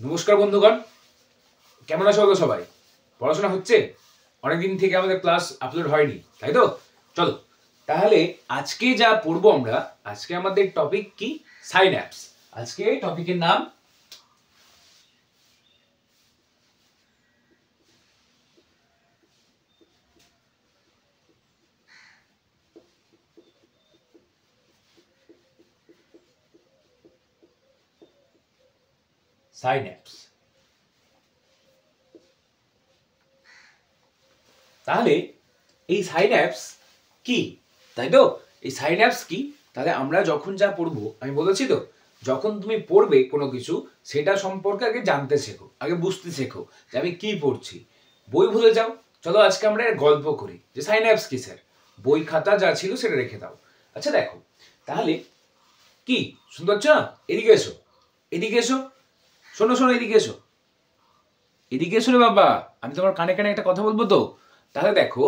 নমস্কার বন্ধুগণ, কেমন আছো সবাই? পড়াশোনা হচ্ছে? অনেকদিন থেকে আমাদের ক্লাস আপলোড হয়নি, তাই তো? চলো তাহলে আজকে যা পড়বো আমরা, আজকে আমাদের টপিক কি? সাইন্যাপস। আজকে টপিকের নাম সাইন্যাপস। তাহলে এই সাইন্যাপস কি, তাই তো? এই সাইন্যাপস কি? তাহলে আমরা যখন যা পড়বো, আমি বলেছি তো, যখন তুমি পড়বে কোনো কিছু, সেটা সম্পর্কে আগে জানতে শেখো, আগে বুঝতে শেখো যে আমি কি পড়ছি। বই ভুলে যাও, চলো আজকে আমরা এর গল্প করি যে সাইন্যাপস কি স্যার। বই খাতা যা ছিল সেটা রেখে দাও। আচ্ছা দেখো, তাহলে কি শুনতে পাচ্ছ না? এদিকে এসো, এদিকে এসো, শোনো শোনো, এদিকে এসো, এদিকে এসো রে বাবা। আমি তোমার কানে কানে একটা কথা বলবো তো। তাহলে দেখো,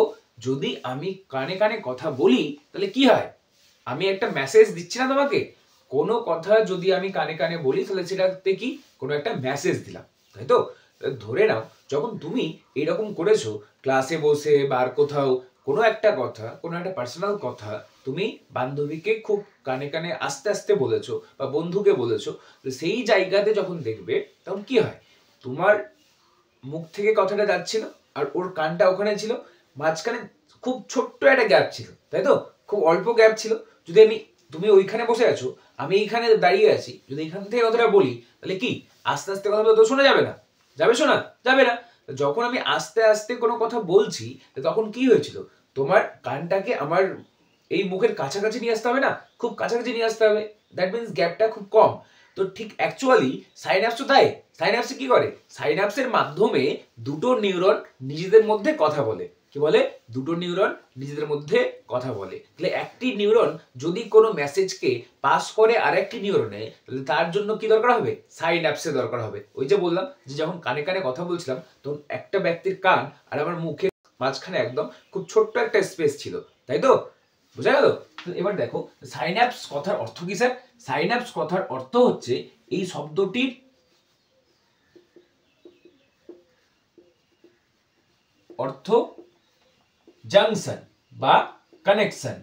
যদি আমি কানে কানে কথা বলি তাহলে কি হয়? আমি একটা মেসেজ দিচ্ছি না তোমাকে? কোনো কথা যদি আমি কানে কানে বলি তাহলে সেটাতে কি কোনো একটা মেসেজ দিলাম, তাই তো? ধরে নাও, যখন তুমি এরকম করেছো ক্লাসে বসে বা আর কোথাও কোনো একটা কথা, কোনো একটা পার্সোনাল কথা তুমি বান্ধবীকে খুব কানে কানে আস্তে আস্তে বলেছো বা বন্ধুকে বলেছো, তো সেই জায়গাতে যখন দেখবে তখন কি হয়? তোমার মুখ থেকে কথাটা যাচ্ছিল আর ওর কানটা ওখানে ছিল, মাঝখানে খুব ছোট্ট একটা গ্যাপ ছিল, তাই তো? খুব অল্প গ্যাপ ছিল। যদি তুমি ওইখানে বসে আছো, আমি এইখানে দাঁড়িয়ে আছি, যদি এখান থেকে কথাটা বলি তাহলে কি আস্তে আস্তে কথা তো শোনা যাবে না? যাবে শোনা? যাবে না। যখন আমি আস্তে আস্তে কোনো কথা বলছি, তখন কি হয়েছিল? তোমার কানটাকে আমার এই মুখের কাছাকাছি নিয়ে আসতে হবে না? খুব কাছাকাছি নিয়ে আসতে হবে। দ্যাট মিনস গ্যাপটা খুব কম। তো ঠিক অ্যাকচুয়ালি সাইন্যাপসও তাই। সাইন্যাপসে কি করে? সাইন্যাপসের মাধ্যমে দুটো নিউরন নিজেদের মধ্যে কথা বলে। কি বলে? দুটো নিউরন নিজেদের মধ্যে কথা বলে। তাহলে একটি নিউরন যদি কোনো মেসেজকে পাস করে আরেকটি নিউরনে, তাহলে তার জন্য কি দরকার হবে? সাইন্যাপসের দরকার হবে। ওই যে বললাম যে যখন কানে কানে কথা বলছিলাম, তখন একটা ব্যক্তির কান আর আমার মুখের মাঝখানে একদম খুব ছোট্ট একটা স্পেস ছিল, তাই তো? বুঝা গেল? এবার দেখো, সাইন্যাপস কথার অর্থ কি স্যার? সাইন্যাপস কথার অর্থ হচ্ছে এই শব্দটির অর্থ জাংশন বা কানেকশন।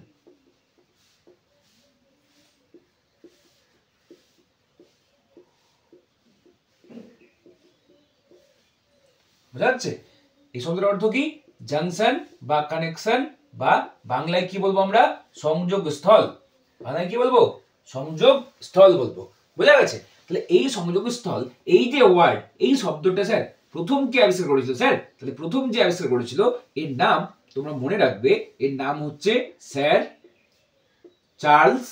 বুঝা যাচ্ছে? এই শব্দের অর্থ কি? জাংশন বা কানেকশন, বা বাংলায় কি বলবো আমরা? সংযোগ স্থল। বাংলায় কি বলবো? সংযোগ স্থল বলবো। বুঝা গেছে? তাহলে এই সংযোগ স্থল, এই যে ওয়ার্ড, এই শব্দটা স্যার প্রথম কে আবিষ্কার করেছিল স্যার? তাহলে প্রথম যে আবিষ্কার করেছিল এর নাম তোমরা মনে রাখবে, এর নাম হচ্ছে স্যার চার্লস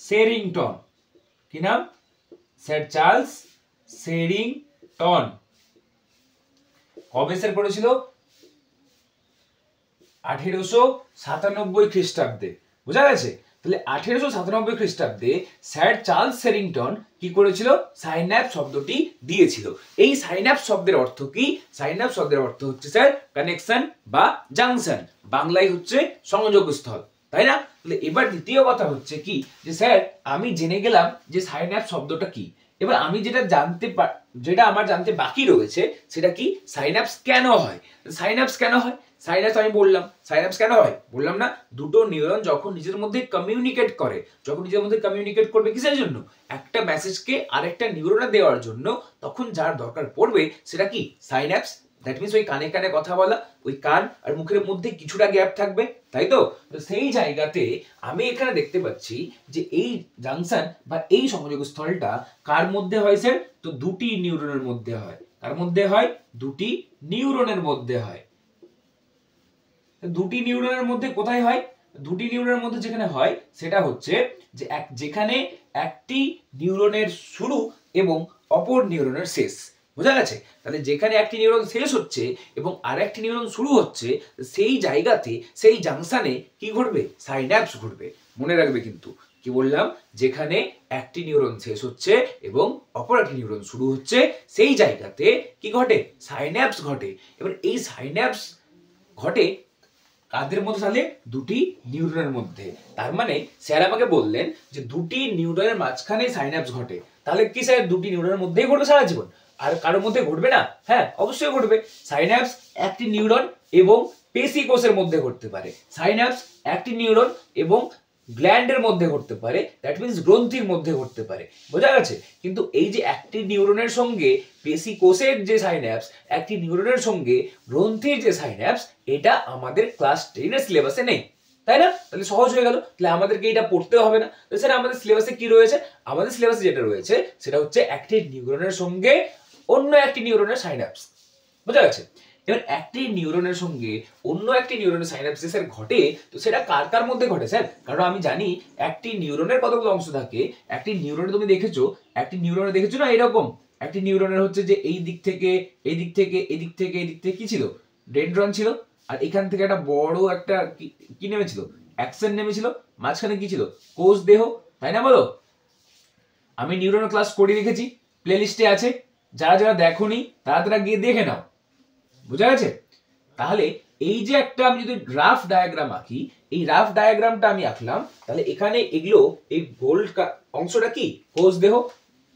শেরিংটন। কি নাম? Sir Charles Sherrington. কবে স্যার করেছিল? 1897 খ্রিস্টাব্দে। বুঝা গেছে? তাহলে 1897 খ্রিস্টাব্দে স্যার চার্লস শেরিংটন কি করেছিল? সাইন্যাপস শব্দটি দিয়েছিল। এই সাইন্যাপস শব্দের অর্থ কি? সাইন্যাপস শব্দের অর্থ হচ্ছে স্যার কানেকশন বা জাংশন। বাংলায় হচ্ছে সংযোগ স্থল, তাই না? তাহলে এবার দ্বিতীয় কথা হচ্ছে কি, যে স্যার আমি জেনে গেলাম যে সাইন্যাপস শব্দটা কি। এবার আমি যেটা আমার জানতে বাকি রয়েছে সেটা কি? সাইন্যাপস কেন হয়? সাইন্যাপস কেন হয়? সাইন্যাপস আমি বললাম, সাইন্যাপস কেন হয় বললাম না? দুটো নিউরন যখন নিজের মধ্যে কমিউনিকেট করে, যখন নিজের মধ্যে কমিউনিকেট করবে কিসের জন্য? একটা মেসেজকে আরেকটা নিউরনে দেওয়ার জন্য, তখন যার দরকার পড়বে সেটা কি? সাইন্যাপস। দ্যাট মিনস ওই কানে কানে কথা বলা, ওই কান আর মুখের মধ্যে কিছুটা গ্যাপ থাকবে, তাই তো? তো সেই জায়গাতে আমি এখানে দেখতে পাচ্ছি যে এই জাংশন বা এই সংযোগ স্থলটা কার মধ্যে হয় স্যার? তো দুটি নিউরনের মধ্যে হয়। কার মধ্যে হয়? দুটি নিউরনের মধ্যে হয়। দুটি নিউরনের মধ্যে কোথায় হয়? দুটি নিউরনের মধ্যে যেখানে হয় সেটা হচ্ছে যে যেখানে একটি নিউরনের শুরু এবং অপর নিউরনের শেষ। বোঝা গেছে? তাহলে যেখানে একটি নিউরন শেষ হচ্ছে এবং আরেকটি নিউরন শুরু হচ্ছে, সেই জায়গাতে, সেই জাংশনে কি ঘটবে? সাইন্যাপস ঘটবে। মনে রাখবে কিন্তু, কি বললাম? যেখানে একটি নিউরন শেষ হচ্ছে এবং অপর একটি নিউরন শুরু হচ্ছে, সেই জায়গাতে কি ঘটে? সাইন্যাপস ঘটে। এবার এই সাইন্যাপস ঘটে কাদের মধ্যে তাহলে? দুটি নিউরনের মধ্যে। তার মানে স্যার আমাকে বললেন যে দুটি নিউরনের মাঝখানে সাইন্যাপস ঘটে। তাহলে কি স্যার দুটি নিউরনের মধ্যেই ঘটবে সারা জীবন? আর কারোর মধ্যে ঘটবে না? হ্যাঁ, অবশ্যই ঘটবে। সাইন্যাপস একটি নিউরন এবং পেশি কোষের মধ্যে ঘটতে পারে। সাইন্যাপস একটি নিউরন এবং গ্ল্যান্ডের মধ্যে ঘটতে পারে, দ্যাট মিন্স গ্রন্থির মধ্যে ঘটতে পারে। বোঝা গেছে? কিন্তু এই যে একটি নিউরনের সঙ্গে পেশি কোষের যে সাইন্যাপস, একটি নিউরনের সঙ্গে গ্রন্থির যে সাইন্যাপস, এটা আমাদের ক্লাস 10 এর সিলেবাসে নেই, তাই না? তাহলে সহজ হয়ে গেল, তাহলে আমাদেরকে এটা পড়তে হবে না। তো স্যার আমাদের সিলেবাসে কি রয়েছে? আমাদের সিলেবাসে যেটা রয়েছে সেটা হচ্ছে একটি নিউরনের সঙ্গে অন্য একটি নিউরনের সাইন্যাপস। বোঝা গেছে? এবার একটি নিউরনের সঙ্গে অন্য একটি নিউরনের সাইন্যাপসিস এর ঘটে, তো সেটা কার কার মধ্যে ঘটে স্যার? কারণ আমি জানি একটি নিউরনের কতগুলো অংশ থাকে। একটি নিউরনে তুমি দেখেছো, একটি নিউরনে দেখেছো না এরকম একটি নিউরনের হচ্ছে যে এই দিক থেকে এই দিক থেকে এই দিক থেকে এই দিক থেকে কি ছিল? ডেনড্রন ছিল। আর এখান থেকে একটা বড় একটা কি নেমেছিল? অ্যাকসন নেমেছিল। মাঝখানে কি ছিল? কোষ দেহ, তাই না? বলো। আমি নিউরনের ক্লাস করে রেখেছি, প্লেলিস্টে আছে। যারা যারা দেখোনি তারা তারা গিয়ে দেখে নাও। বুঝা গেছে? তাহলে এই যে একটা আমি যদি রাফ ডায়াগ্রাম আঁকি, এই রাফ ডায়াগ্রামটা আমি আঁকলাম, তাহলে এখানে এগুলো এই গোল্ড অংশটা কি? কোষ দেহ।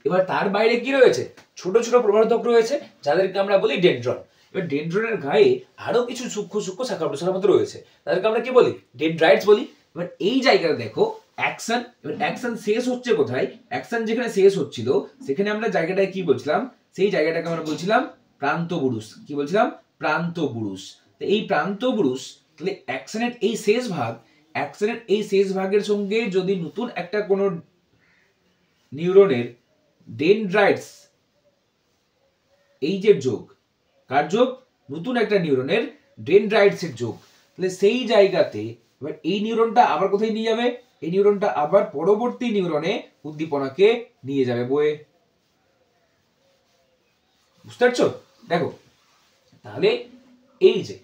এবার তার বাইরে কি রয়েছে? ছোট ছোট প্রবর্ধক রয়েছে, যাদেরকে আমরা বলি ডেনড্রন। এবার ডেনড্রনের গায়ে আরো কিছু সূক্ষ্ম সূক্ষ্ম শাখা প্রশাখার মতো রয়েছে, তাদেরকে আমরা কি বলি? ডেনড্রাইটস বলি। এবার এই জায়গাটা দেখো অ্যাকশন। এবার অ্যাকশন শেষ হচ্ছে কোথায়? অ্যাকশন যেখানে শেষ হচ্ছিল সেখানে আমরা জায়গাটায় কি বলছিলাম? সেই জায়গাটাকে আমরা বলছিলাম প্রান্তবুরুষ। কি বলছিলাম? প্রান্তবুরুষ। তো এই প্রান্তবুরুষ, তাহলে অ্যাকশনের এই শেষ ভাগ, অ্যাকশনের এই শেষ ভাগের সঙ্গে যদি নতুন একটা কোনো নিউরনের ডেনড্রাইটস, এই যে যোগ, কার যোগ? নতুন একটা নিউরনের ডেনড্রাইটস এর যোগ, তাহলে সেই জায়গাতে এবার এই নিউরনটা আবার কোথায় নিয়ে যাবে? এই নিউরনটা আবার পরবর্তী নিউরনে উদ্দীপনাকে নিয়ে যাবে বয়ে। বুঝতে পারছো? দেখো, তাহলে এই যে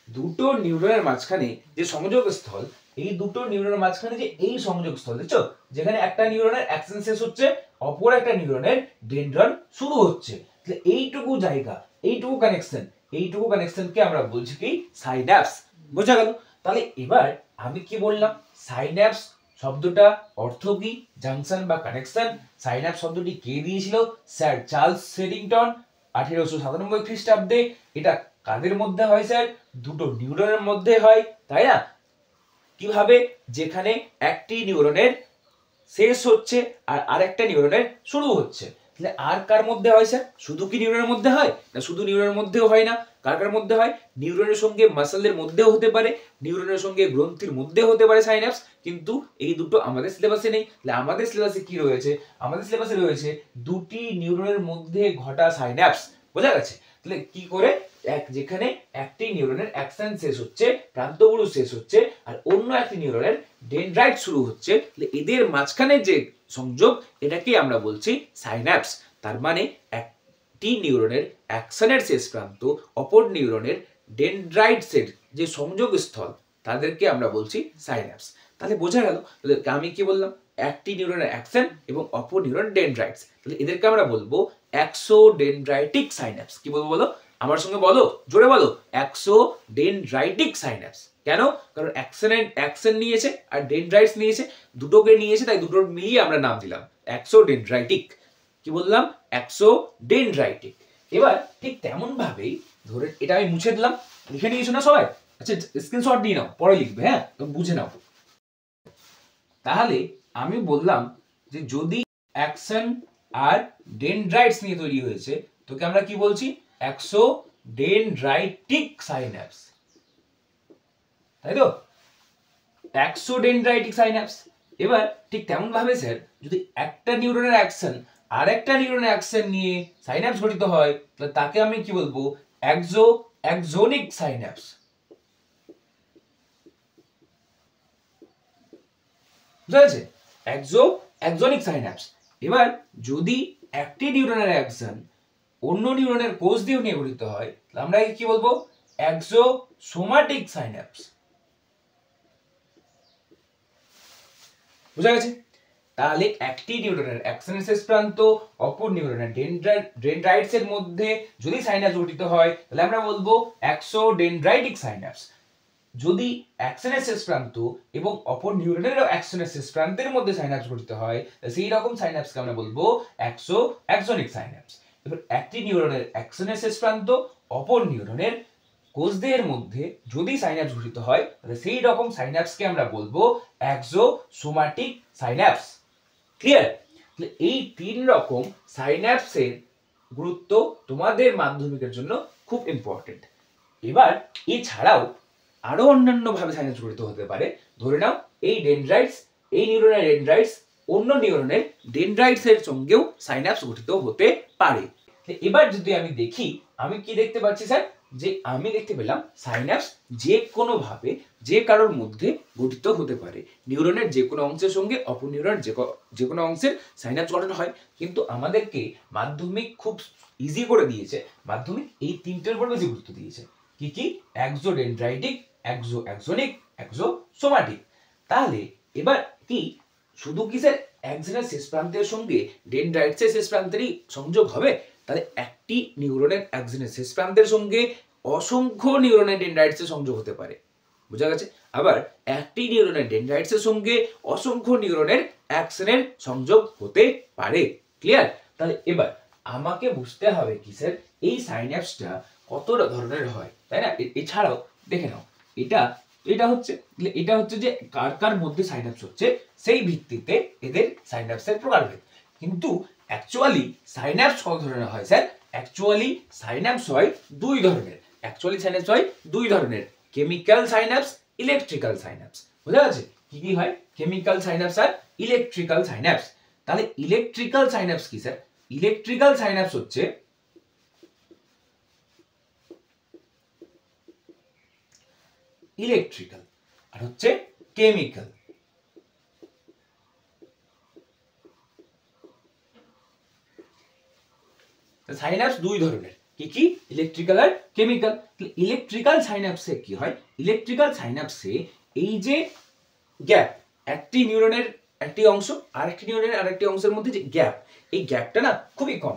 দুটো নিউরনের মাঝখানে যে সংযোগ স্থল, এই দুটো নিউরনের মাঝখানে যে এই সংযোগ স্থল, দেখছো? যেখানে একটা নিউরনের অ্যাকশন শেষ হচ্ছে, অপর একটা নিউরনের ডেনড্রন শুরু হচ্ছে, তাহলে এইটুকু জায়গা, এইটুকু কানেকশনকে আমরা বলছি কি? সাইন্যাপস। বোঝা গেল? তাহলে এবার আমি কি বললাম? সাইন্যাপস শব্দটা অর্থ কি? জাংশন বা কানেকশন। সাইন্যাপস শব্দটি কে দিয়েছিল? স্যার চার্লস সেডিংটন 1897 খ্রিস্টাব্দে। এটা কাদের মধ্যে হয় স্যার? দুটো নিউরনের মধ্যে হয়, তাই না? কিভাবে? যেখানে একটি নিউরনের শেষ হচ্ছে আর আরেকটা নিউরনের শুরু হচ্ছে। তাহলে আর কার মধ্যে হয় স্যার? শুধু কি নিউরনের মধ্যে হয়? না, শুধু নিউরনের মধ্যেও হয় না। কার কার মধ্যে হয়? নিউরনের সঙ্গে মাসলের মধ্যেও হতে পারে, নিউরনের সঙ্গে গ্রন্থির মধ্যেও হতে পারে সাইন্যাপস। কিন্তু এই দুটো আমাদের সিলেবাসে নেই। তাহলে আমাদের সিলেবাসে কি রয়েছে? আমাদের সিলেবাসে রয়েছে দুটি নিউরনের মধ্যে ঘটা সাইন্যাপস। বোঝা গেছে? তাহলে কি করে? যেখানে একটি নিউরনের অ্যাকশন শেষ হচ্ছে, প্রান্তবুরুষ শেষ হচ্ছে, আর অন্য একটি নিউরনের ডেনড্রাইট শুরু হচ্ছে, তাহলে এদের মাঝখানে যে সংযোগ, এটাকে আমরা বলছি সাইন্যাপস। তার মানে একটি নিউরনের অ্যাকশনের শেষ প্রান্ত, অপর নিউরনের ডেনড্রাইটসের যে সংযোগ স্থল, তাদেরকে আমরা বলছি সাইন্যাপস। তাহলে বোঝা গেল? তাহলে আমি কি বললাম? একটি নিউরনের অ্যাকশন এবং অপর নিউরন ডেনড্রাইটস, তাহলে এদেরকে আমরা বলবো এক্সোডেনড্রাইটিক সাইন্যাপস। কি বলবো বলো? আমার সঙ্গে বলো, জোরে বলো। এক্সোডেনড্রাইটিক সাইন্যাপস। কেন? কারণ অ্যাকশন নিয়েছে আর ডেনড্রাইটস নিয়েছে, দুটোকে নিয়েছে, তাই দুটোর মিলিয়ে আমরা নাম দিলাম এক্সোডেনড্রাইটিক। কি বললাম? এক্সোডেনড্রাইটিক। এবার ঠিক তেমন ভাবেই ধরে এটা আমি মুছে দিলাম, লিখে নিয়েছো না সবাই? আচ্ছা, স্ক্রিনশট নিয়ে নাও, পরে লিখবে, হ্যাঁ, তো বুঝে নাও। তাহলে আমি বললাম যে যদি অ্যাকশন আর ডেনড্রাইটস নিয়ে তৈরি হয়েছে, তোকে আমরা কি বলছি? এক্সোডেনড্রাইটিক সাইন্যাপস, তাই তো? এক্সোডেনড্রাইটিক সাইন্যাপস। এবার ঠিক তেমন ভাবে স্যার, যদি একটা নিউরনের অ্যাকশন আর একটা নিউরনের অ্যাকশন নিয়ে সাইন্যাপস গঠিত হয়, তাহলে তাকে আমি কি বলবো? এক্সোনিক সাইন্যাপস। বুঝা গেছে? এক্সোনিক সাইন্যাপস। এবার যদি একটি নিউরনের অ্যাকশন অন্য নিউরনের কোষ দিয়ে নিয়ে গঠিত হয়, তাহলে আমরা কি বলবো? এক্সোসোমাটিক সাইন্যাপস। বুঝা গেছে? তাহলে একটি নিউরনের অ্যাকশনের শেষ প্রান্ত, অপর নিউরনের ডেনড্রাইটস এর মধ্যে যদি সাইন্যাপস গঠিত হয়, তাহলে আমরা বলবো এক্সোডেনড্রাইটিক সাইন্যাপস। যদি অ্যাক্সনের শেষ প্রান্ত এবং অপর নিউরনের অ্যাক্সনের শেষ প্রান্তের মধ্যে সাইন্যাপস গঠিত হয়, সেই রকম সাইন্যাপসকে আমরা বলবো অ্যাক্সনিক সাইন্যাপস। এবার একটি নিউরনের অ্যাক্সনের শেষ প্রান্ত অপর নিউরনের কোষদেহের মধ্যে যদি সাইন্যাপস গঠিত হয়, তাহলে সেই রকম সাইন্যাপসকে আমরা বলবো অ্যাক্সোসোমাটিক সাইন্যাপস। ক্লিয়ার? এই তিন রকম সাইন্যাপসের গুরুত্ব তোমাদের মাধ্যমিকের জন্য খুব ইম্পর্টেন্ট। এবার এছাড়াও আরো অন্যান্য ভাবে সাইন্যাপস গঠিত হতে পারে। ধরে নাও এই ডেনড্রাইটস, এই নিউরনের ডেনড্রাইটস অন্য নিউরনের ডেনড্রাইটস এর সঙ্গেও সাইন্যাপস গঠিত হতে পারে। এবার যদি আমি দেখি, আমি কি দেখতে পাচ্ছি স্যার, যে আমি দেখতে পেলাম সাইন্যাপস যে কোনো ভাবে যে কারোর মধ্যে গঠিত হতে পারে। নিউরনের যে কোনো অংশের সঙ্গে অপর নিউরনের যে কোনো অংশের সাইন্যাপস গঠন হয়। কিন্তু আমাদেরকে মাধ্যমিক খুব ইজি করে দিয়েছে, মাধ্যমিক এই তিনটের উপর বেশি গুরুত্ব দিয়েছে। কি কি? এক্সোডেনড্রাইটিক, অ্যাক্সনিক, অ্যাক্সোসোমাটিক। তাহলে এবার কি শুধু কি স্যার অ্যাক্সনের শেষ প্রান্তের সঙ্গে ডেনড্রাইটসের শেষ প্রান্তেরই সংযোগ হবে? তাহলে একটি নিউরনের অ্যাক্সনের শেষ প্রান্তের সঙ্গে অসংখ্য নিউরনের ডেনড্রাইটসের সংযোগ হতে পারে। বোঝা গেছে? আবার একটি নিউরনের ডেনড্রাইটসের সঙ্গে অসংখ্য নিউরনের অ্যাক্সনের সংযোগ হতে পারে। ক্লিয়ার? তাহলে এবার আমাকে বুঝতে হবে কি স্যার, এই সাইন্যাপসটা কত ধরনের হয়, তাই না? এছাড়াও দেখে নাও, এটা হচ্ছে যে কার কার মধ্যে সাইন্যাপস হচ্ছে সেই ভিত্তিতে এদের সাইন্যাপসের প্রকারভেদ। কিন্তু অ্যাকচুয়ালি সাইন্যাপস কত ধরনের হয় স্যার? অ্যাকচুয়ালি সাইন্যাপস হয় দুই ধরনের, কেমিক্যাল সাইন্যাপস, ইলেকট্রিক্যাল সাইন্যাপস। বুঝা গেছে? কি কি হয়? কেমিক্যাল সাইন্যাপস আর ইলেকট্রিক্যাল সাইন্যাপস। তাহলে ইলেকট্রিক্যাল সাইন্যাপস কি স্যার? ইলেকট্রিক্যাল সাইন্যাপস হচ্ছে ইলেকট্রিক্যাল আর হচ্ছে কেমিক্যাল। সাইন্যাপস দুই ধরনের, কি কি? ইলেকট্রিক্যাল আর কেমিক্যাল। ইলেকট্রিক্যাল সাইন্যাপসে কি হয়? ইলেকট্রিক্যাল সাইন্যাপসে এই যে গ্যাপ, একটি নিউরনের একটি অংশ আর একটি নিউরনের আরেকটি অংশের মধ্যে যে গ্যাপ, এই গ্যাপটা না খুবই কম।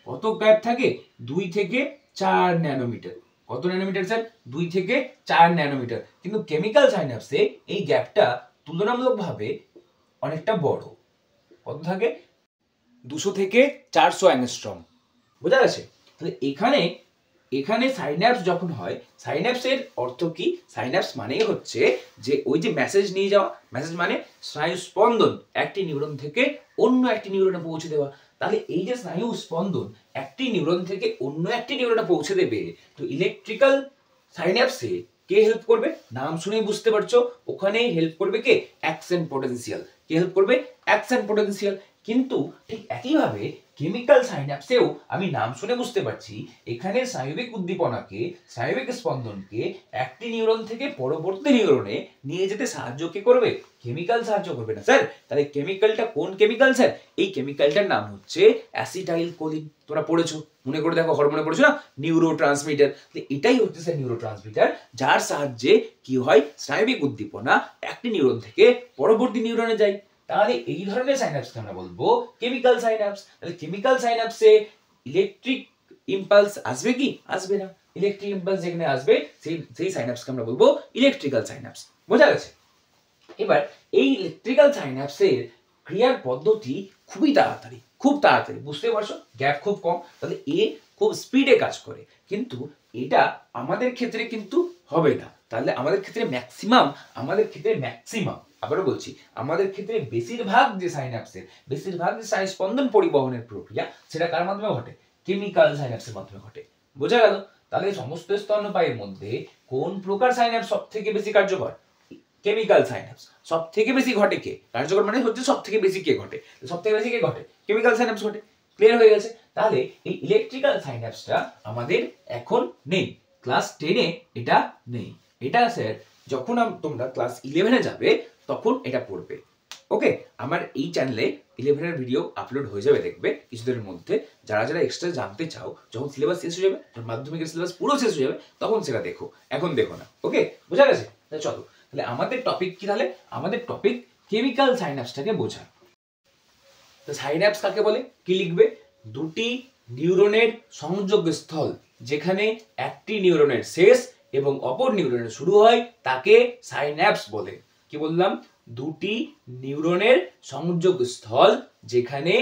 কত গ্যাপ থাকে? 2 থেকে 4 ন্যানোমিটার। কত ন্যানোমিটার স্যার? 2 থেকে 4 ন্যানোমিটার। কিন্তু কেমিক্যাল সাইন্যাপসে এই গ্যাপটা তুলনামূলকভাবে অনেকটা বড়। কত থাকে? 200 থেকে 400 অ্যাংস্ট্রম। বোঝা গেছে? তাহলে এখানে সাইন্যাপস যখন হয়, সাইন্যাপসের অর্থ কি? সাইন্যাপস মানেই হচ্ছে যে ওই যে মেসেজ নিয়ে যাওয়া, মেসেজ মানে স্নায়ু স্পন্দন একটি নিউরন থেকে অন্য একটি নিউরনে পৌঁছে দেওয়া। তাহলে এই যে স্নায়ু স্পন্দন একটি নিউরন থেকে অন্য একটি নিউরনে পৌঁছে দেবে, তো ইলেকট্রিক্যাল সাইন্যাপসে কে হেল্প করবে? নাম শুনেই বুঝতে পারছো, ওখানে হেল্প করবে কে? Action potential. কে হেল্প করবে? Action potential. কিন্তু ঠিক একইভাবে কেমিক্যাল সাইন্যাপসেও আমি নাম শুনে বুঝতে পারছি, এখানে স্নায়বিক উদ্দীপনাকে, স্নায়বিক স্পন্দনকে একটি নিউরন থেকে পরবর্তী নিউরনে নিয়ে যেতে সাহায্য কে করবে? কেমিক্যাল সাহায্য করবে না স্যার। তাহলে কেমিক্যালটা কোন কেমিক্যাল স্যার? এই কেমিক্যালটার নাম হচ্ছে অ্যাসিটাইল কোলিন। তোমরা পড়েছো, মনে করে দেখো, হরমোনে পড়েছো না, নিউরোট্রান্সমিটার। এটাই হচ্ছে স্যার নিউরোট্রান্সমিটার, যার সাহায্যে কি হয়? স্নায়বিক উদ্দীপনা একটি নিউরন থেকে পরবর্তী নিউরনে যায়। তাহলে এই ধরনের সাইন্যাপসকে আমরা বলবো কেমিক্যাল সাইন্যাপস। তাহলে কেমিক্যাল সাইন্যাপসে ইলেকট্রিক ইম্পালস আসবে কি? আসবে না। ইলেকট্রিক ইম্পালস যেখানে আসবে সেই সাইন্যাপসকে আমরা বলবো ইলেকট্রিক্যাল সাইন্যাপস। বোঝা গেছে? এবার এই ইলেকট্রিক্যাল সাইন্যাপসের ক্রিয়ার পদ্ধতি খুব তাড়াতাড়ি, বুঝতে পারছো? গ্যাপ খুব কম, তাহলে এ খুব স্পিডে কাজ করে। কিন্তু এটা আমাদের ক্ষেত্রে কিন্তু হবে না। তাহলে আমাদের ক্ষেত্রে ম্যাক্সিমাম, আবারও বলছি, আমাদের ক্ষেত্রে বেশিরভাগ যে স্নায়ু স্পন্দন পরিবহনের প্রক্রিয়া, সেটা কার মাধ্যমে ঘটে? কেমিক্যাল সাইন্যাপসের মাধ্যমে ঘটে। বোঝা গেল? তাহলে সমস্ত স্তন্যপায়ীর মধ্যে কোন প্রকার সাইন্যাপস সব থেকে বেশি কার্যকর? Chemical synapse. সব থেকে বেশি ঘটে কে? কার্যকর মানে হচ্ছে সব থেকে বেশি কে ঘটে? সব থেকে বেশি কে ঘটে? কেমিক্যাল সাইন্যাপস ঘটে। ক্লিয়ার হয়ে গেছে? তাহলে এই ইলেকট্রিক্যাল সাইন্যাপসটা আমাদের এখন নেই, ক্লাস 10 এ এটা নেই। এটা স্যার যখন তোমরা ক্লাস 11 এ যাবে তখন এটা পড়বে। ওকে? আমার এই চ্যানেলে 11 এর ভিডিও আপলোড হয়ে যাবে, দেখবে কিছুদিনের মধ্যে। যারা এক্সট্রা জানতে চাও, যখন সিলেবাস শেষ হয়ে যাবে, যখন মাধ্যমিকের সিলেবাস পুরো শেষ হয়ে যাবে, তখন সেটা দেখো, এখন দেখো না। ওকে? বোঝা গেছে? চলো, তাহলে আমাদের টপিক কি? তাহলে আমাদের টপিক কেমিক্যাল সাইন্যাপসটাকে বোঝা। তো সাইন্যাপস কাকে বলে? কি লিখবে? দুটি নিউরনের সংযোগ স্থল, যেখানে একটি নিউরনের শেষ এবং অপর নিউরনের শুরু হয় তাকে সাইন্যাপস বলে। কি বললাম? দুটি নিউরনের সংযোগ স্থল যেখানে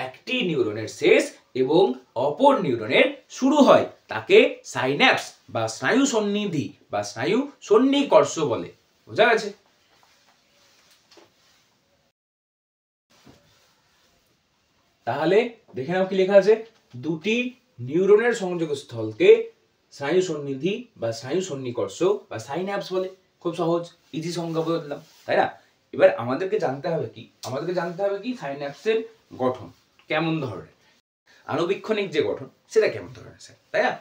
একটি নিউরনের শেষ এবং অপর নিউরনের শুরু হয় তাকে সাইন্যাপস বা স্নায়ু সন্নিধি বা স্নায়ু সন্নিকর্ষ বলে। বোঝা গেছে? তাহলে দেখে নাও কি লেখা আছে, দুটি নিউরনের সংযোগ স্থলকে স্নায়ু সন্নিধি বা স্নায়ু সন্নিকর্ষ বা সাইন্যাপস বলে। খুব সহজ, ইজি সংজ্ঞা বললাম, তাই না? এবার আমাদেরকে জানতে হবে কি সাইন্যাপসের গঠন কেমন ধরনের, আণুবীক্ষণিক যে গঠন সেটা কেমন ধরনের স্যার, তাই না?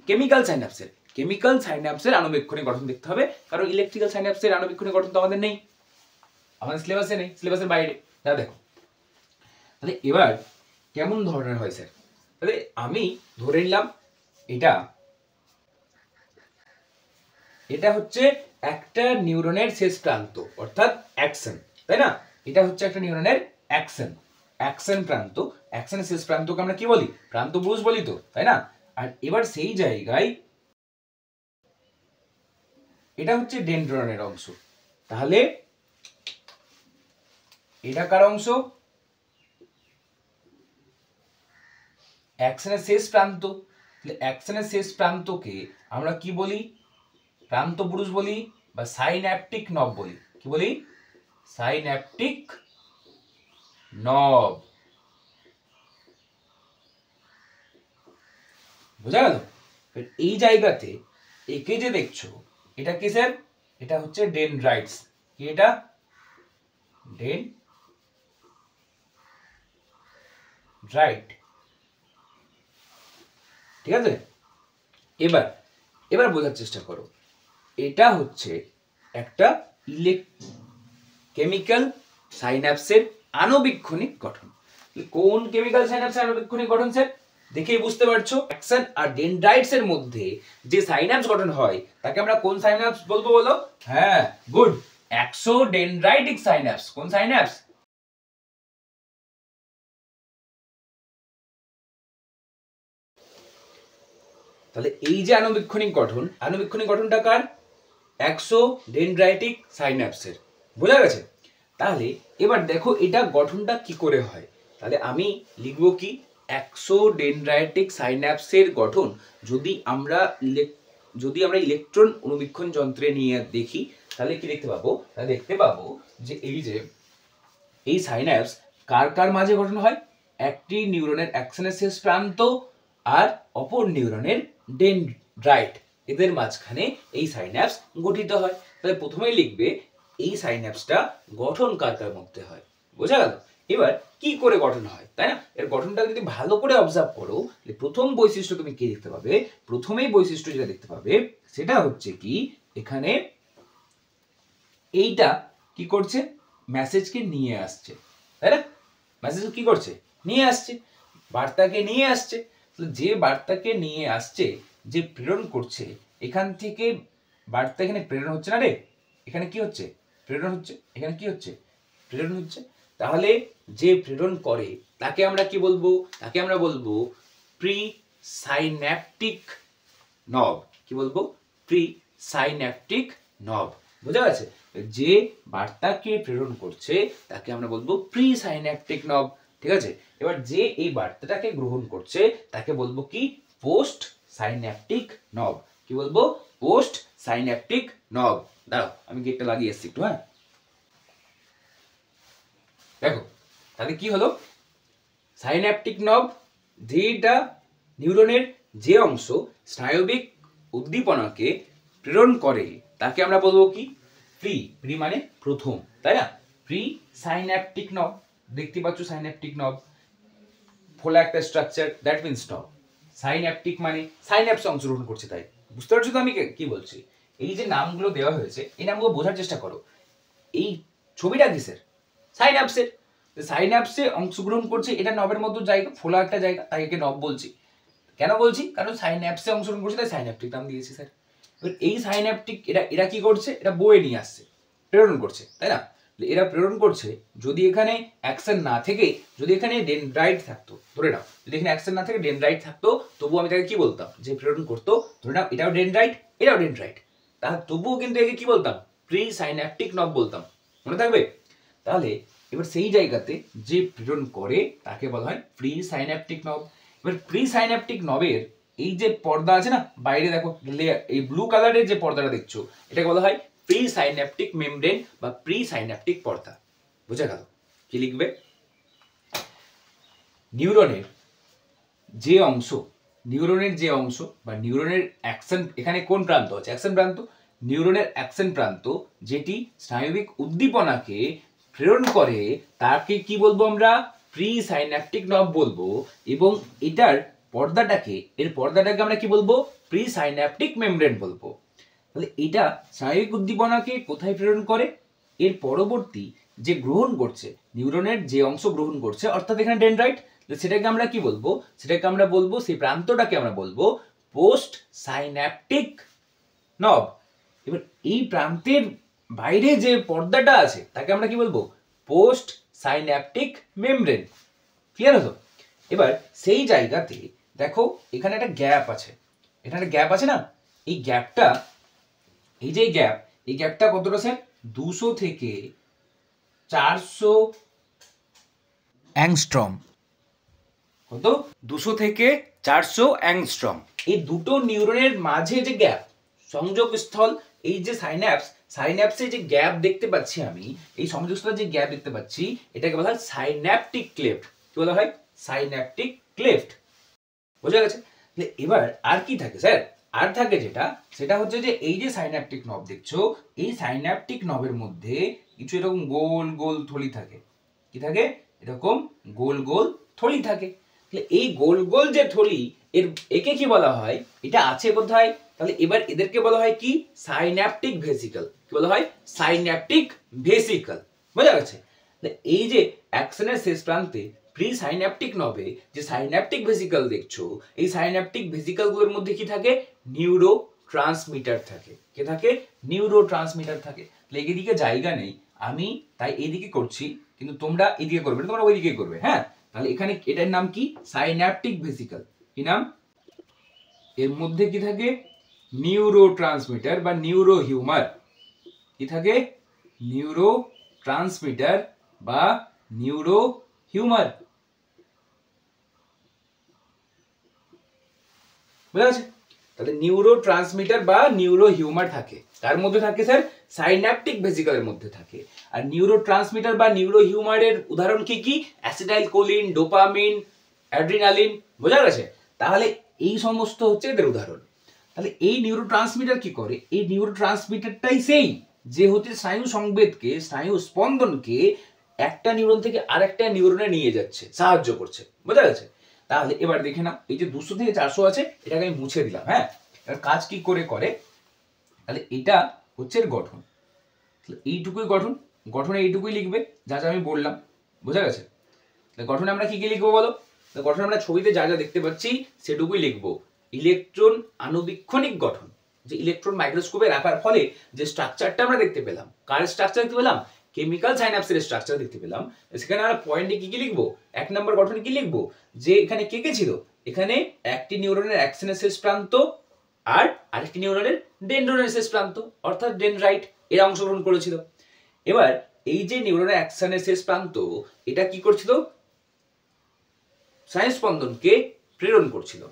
কেমিক্যাল সাইন্যাপসের আণুবীক্ষণিক গঠন দেখতে হবে, কারণ ইলেকট্রিক্যাল সাইন্যাপসের আণুবীক্ষণিক গঠন তো আমাদের নেই, আমাদের সিলেবাসে নেই, সিলেবাসের বাইরে। তা দেখো তাহলে এবার কেমন ধরনের হয় স্যার, তাহলে আমি ধরে নিলাম এটা হচ্ছে একটা নিউরনের শেষ প্রান্ত অর্থাৎ অ্যাকশন, তাই না? এটা হচ্ছে একটা নিউরনের অ্যাকশন প্রান্ত। অ্যাকশনের শেষ প্রান্তকে আমরা কি বলি? প্রান্তপুরুষ বলি তো, তাই না? আর এবার সেই জায়গায় এটা হচ্ছে ডেনড্রনের অংশ। তাহলে এটা কার অংশ? অ্যাকশনের শেষ প্রান্ত। অ্যাকশনের শেষ প্রান্তকে আমরা কি বলি? প্রান্তপুরুষ বলি বা সাইন্যাপটিক নব বলি। কি বলি? সাইন্যাপটিক নব। বোঝা গেল? এই জায়গাতে একে যে দেখছো এটা কি স্যার? এটা হচ্ছে ডেনড্রাইটস। কি এটা? ডেনড্রাইট। ঠিক আছে? এবার বোঝার চেষ্টা করো, এটা হচ্ছে একটা কেমিক্যাল সাইন্যাপসের আণুবীক্ষণিক গঠন। কোন কেমিক্যাল সাইন্যাপসের আণুবীক্ষণিক গঠন স্যার? দেখেই বুঝতে পারছো, অ্যাকশন আর ডেনড্রাইটস এর মধ্যে যে সাইন্যাপস গঠন হয় তাকে আমরা কোন সাইন্যাপস বলবো বলো? হ্যাঁ, গুড, এক্সোডেনড্রাইটিক সাইন্যাপস। কোন সাইন্যাপস? তাহলে এই যে আণুবীক্ষণিক গঠনটা কার? এক্সোডেনড্রাইটিক সাইন্যাপসের। বোঝা গেছে? তাহলে এবার দেখো এটা গঠনটা কি করে হয়। তাহলে আমি লিখব কি? এক্সোডেনড্রাইটিক সাইন্যাপসের গঠন যদি আমরা ইলেকট্রন অনুবীক্ষণ যন্ত্রে নিয়ে দেখি তাহলে কি দেখতে পাবো? তাহলে দেখতে পাবো যে এই সাইন্যাপস কার কার মাঝে গঠন হয়? একটি নিউরনের অ্যাকশনের শেষ প্রান্ত আর অপর নিউরনের ডেনড্রাইট, এদের মাঝখানে এই সাইন্যাপস গঠিত হয়। তাহলে প্রথমেই লিখবে এই সাইন্যাপসটা গঠন কার কার মধ্যে হয়। বোঝা গেল? এবার কি করে গঠন হয়, তাই না? এর গঠনটা যদি ভালো করে অবজার্ভ করো, প্রথম বৈশিষ্ট্য তুমি কি দেখতে পাবে? প্রথমেই বৈশিষ্ট্য যেটা দেখতে পাবে সেটা হচ্ছে কি, এখানে এইটা কি করছে? মেসেজকে নিয়ে আসছে, তাই না? মেসেজ কি করছে? নিয়ে আসছে, বার্তাকে নিয়ে আসছে। যে বার্তাকে নিয়ে আসছে, যে প্রেরণ করছে, এখান থেকে বার্তা এখানে প্রেরণ হচ্ছে না রে, এখানে কি হচ্ছে? প্রেরণ হচ্ছে। এখানে কি হচ্ছে? প্রেরণ হচ্ছে। তাহলে যে প্রেরণ করে তাকে আমরা কি বলবো? তাকে আমরা বলবো প্রি সাইন্যাপটিক নব। কি বলবো? প্রি সাইন্যাপটিক নব। বোঝা গেছে? যে বার্তাকে প্রেরণ করছে তাকে আমরা বলবো প্রি সাইন্যাপটিক নব। ঠিক আছে? এবার যে এই বার্তাটাকে গ্রহণ করছে তাকে বলবো কি? পোস্ট সাইন্যাপটিক নব। কি বলবো? পোস্ট সাইন্যাপটিক নব। দাঁড়াও আমি গেটটা লাগিয়ে এসছি একটু। হ্যাঁ, দেখো তাহলে কি হলো? সাইন্যাপটিক নব যেটা নিউরনের যে অংশ স্নায়বিক উদ্দীপনাকে প্রেরণ করে তাকে আমরা বলবো কি? প্রি মানে প্রথম, তাই না? প্রি সাইন্যাপটিক নব। দেখতে পাচ্ছ সাইন্যাপটিক নব, ফোলা একটা স্ট্রাকচার, দ্যাট মিন্স নব। সাইন্যাপটিক মানে সাইন্যাপস অংশগ্রহণ করছে, তাই বুঝতে পারছো তো আমি কি বলছি? এই যে নামগুলো দেওয়া হয়েছে এই নামগুলো বোঝার চেষ্টা করো। এই ছবিটা কিসের? সাইন্যাপসের। সাইন্যাপসে অংশগ্রহণ করছে, এটা নবের মতো জায়গা, ফোলা একটা জায়গা, তাই একে নব বলছি। কেন বলছি? কারণ সাইন্যাপসে অংশগ্রহণ করছে তাই সাইন্যাপটিক নাম দিয়েছি স্যার। এই সাইন্যাপটিক এরা কি করছে? এটা বয়ে নিয়ে আসছে, প্রেরণ করছে, তাই না? এরা প্রেরণ করছে যদি এখানে অ্যাকশন না থেকে, যদি এখানে ডেনড্রাইট থাকতো, ধরে নাও যদি এখানে অ্যাকশন না থেকে ডেনড্রাইট থাকতো, তবুও আমি তাকে কি বলতাম, যে প্রেরণ করতো, ধরে নাও এটাও ডেনড্রাইট এটাও ডেনড্রাইট, তাহলে তবুও কিন্তু একে কি বলতাম, প্রি সাইন্যাপটিক নব বলতাম। মনে থাকবে? তাহলে এবার সেই জায়গাতে যে প্রেরণ করে তাকে বলা হয় প্রি সাইন্যাপটিক নব। এবার প্রি সাইন্যাপটিক নবের এই যে পর্দা আছে না বাইরে, দেখো এই ব্লু কালারের যে পর্দাটা দেখছো, এটাকে বলা হয় প্রি সাইন্যাপটিক মেমব্রেন বা প্রি সাইন্যাপটিক পর্দা। বুঝা গেল? কি লিখবে? নিউরনের যে অংশ বা নিউরনের অ্যাকশন, এখানে কোন প্রান্ত আছে, অ্যাকশন প্রান্ত, নিউরনের অ্যাকশন প্রান্ত যেটি স্নায়বিক উদ্দীপনাকে প্রেরণ করে তাকে কি বলবো আমরা, প্রি সাইন্যাপটিক নব বলবো। এবং এটার পর্দাটাকে আমরা কি বলবো, প্রি সাইন্যাপটিক মেমব্রেন বলবো। তাহলে এটা স্নায়বিক উদ্দীপনাকে কোথায় প্রেরণ করে, এর পরবর্তী যে গ্রহণ করছে, নিউরনের যে অংশ গ্রহণ করছে, অর্থাৎ এখানে ডেনড্রাইট, সেটাকে আমরা কি বলবো, সেই প্রান্তটাকে আমরা বলবো পোস্ট সাইন্যাপটিক নব। এবার এই প্রান্তের বাইরে যে পর্দাটা আছে তাকে আমরা কি বলবো, পোস্ট সাইন্যাপটিক মেমব্রেন। ক্লিয়ার হলো? এবার সেই জায়গাতে দেখো এখানে একটা গ্যাপ আছে, না, এই গ্যাপটা, এই যে এই গ্যাপটা কতটা স্যার, 200 থেকে 400 অ্যাংস্ট্রম। কত? 200 থেকে 400 অ্যাংস্ট্রম। এই দুটো নিউরনের মাঝে যে গ্যাপ, সংযোগস্থল, এই যে সাইন্যাপসে যে গ্যাপ দেখতে পাচ্ছি আমি, এই সংযোগস্থলে যে গ্যাপ দেখতে পাচ্ছি, এটাকে বলা হয় সাইন্যাপটিক ক্লেফট। কি বলা হয়? Synaptic cleft. বোঝা গেছে? এবার আর কি থাকে স্যার? আর থাকে সেটা হচ্ছে যে এই যে সাইন্যাপটিক নব দেখছো, এই সাইন্যাপটিক নবের মধ্যে কিছু এরকম গোল গোল থলি থাকে। কি থাকে? এরকম গোল গোল থলি থাকে। এই গোল গোল যে থলি, একে কি বলা হয়, এটা আছে কোথায়? তাহলে এবার এদেরকে বলা হয় কি, সাইন্যাপটিক ভেসিকল। কি বলা হয়? Synaptic vesicle. বোঝা গেছে? এই যে অ্যাকশনের শেষ প্রান্তে প্রি সাইন্যাপটিক নবে যে সাইন্যাপটিক ভেসিকল দেখছো, এই সাইন্যাপটিক ভেসিকলগুলোর মধ্যে কি থাকে? নিউরো ট্রান্সমিটার থাকে। কি থাকে? নিউরো ট্রান্সমিটার থাকে। এদিকে জায়গা নেই, আমি তাই এইদিকে করছি, কিন্তু তোমরা এদিকে করবে না, তোমরা ওইদিকে করবে। হ্যাঁ, তাহলে এখানে এটার নাম কি? Synaptic vesicle. কি নাম? এর মধ্যে কি থাকে? নিউরো ট্রান্সমিটার বা নিউরো হিউমার। কি থাকে? নিউরো ট্রান্সমিটার বা নিউরো হিউমার। বুঝা গেছে? তাহলে নিউরো ট্রান্সমিটার বা নিউরো হিউমার থাকে। তার মধ্যে থাকে স্যার সাইন্যাপটিক ভেসিকলের মধ্যে থাকে। আর নিউরো ট্রান্সমিটার বা নিউরো হিউমারের উদাহরণ কি কি? Acetylcholine, dopamine, adrenaline. বোঝা গেছে? তাহলে এই সমস্ত হচ্ছে এদের উদাহরণ। তাহলে এই নিউরো ট্রান্সমিটার কি করে? এই নিউরো ট্রান্সমিটারটাই সেই যে হচ্ছে স্নায়ু সংবেদকে, স্নায়ু স্পন্দনকে একটা নিউরন থেকে আরেকটা নিউরনে নিয়ে যাচ্ছে, সাহায্য করছে। বোঝা গেছে? তাহলে এবার দেখে নাও, এই যে 200 থেকে 400 আছে, এটাকে আমি মুছে দিলাম। হ্যাঁ, এবার কাজ কি করে? তাহলে এটা হচ্ছে এর গঠন। এইটুকুই গঠনে এইটুকুই লিখবে যা যা আমি বললাম। বোঝা গেছে? গঠনে আমরা কি কি লিখবো বলো? গঠনে আমরা ছবিতে যা যা দেখতে পাচ্ছি সেটুকুই লিখবো। ইলেকট্রন আণুবীক্ষণিক গঠন, যে ইলেকট্রন মাইক্রোস্কোপে রাখার ফলে যে স্ট্রাকচারটা আমরা দেখতে পেলাম, কার স্ট্রাকচার দেখতে পেলাম? কেমিক্যাল সাইন্যাপসের স্ট্রাকচার দেখতে পেলাম। সেখানে আমরা পয়েন্টে কি কি লিখবো? 1 নম্বর গঠনে কি লিখবো? যে এখানে কে কে ছিল? এখানে একটি নিউরনের অ্যাকশনের শেষ প্রান্ত আর আরেকটি নিউরনের ডেনড্রনের শেষ প্রান্ত, অর্থাৎ ডেনড্রাইট, এরা অংশগ্রহণ করেছিল। এবার এই যে নিউরনের অ্যাকশনের শেষ প্রান্ত, এটা কি করছিল? স্নায়ু স্পন্দনকে প্রেরণ করছিল।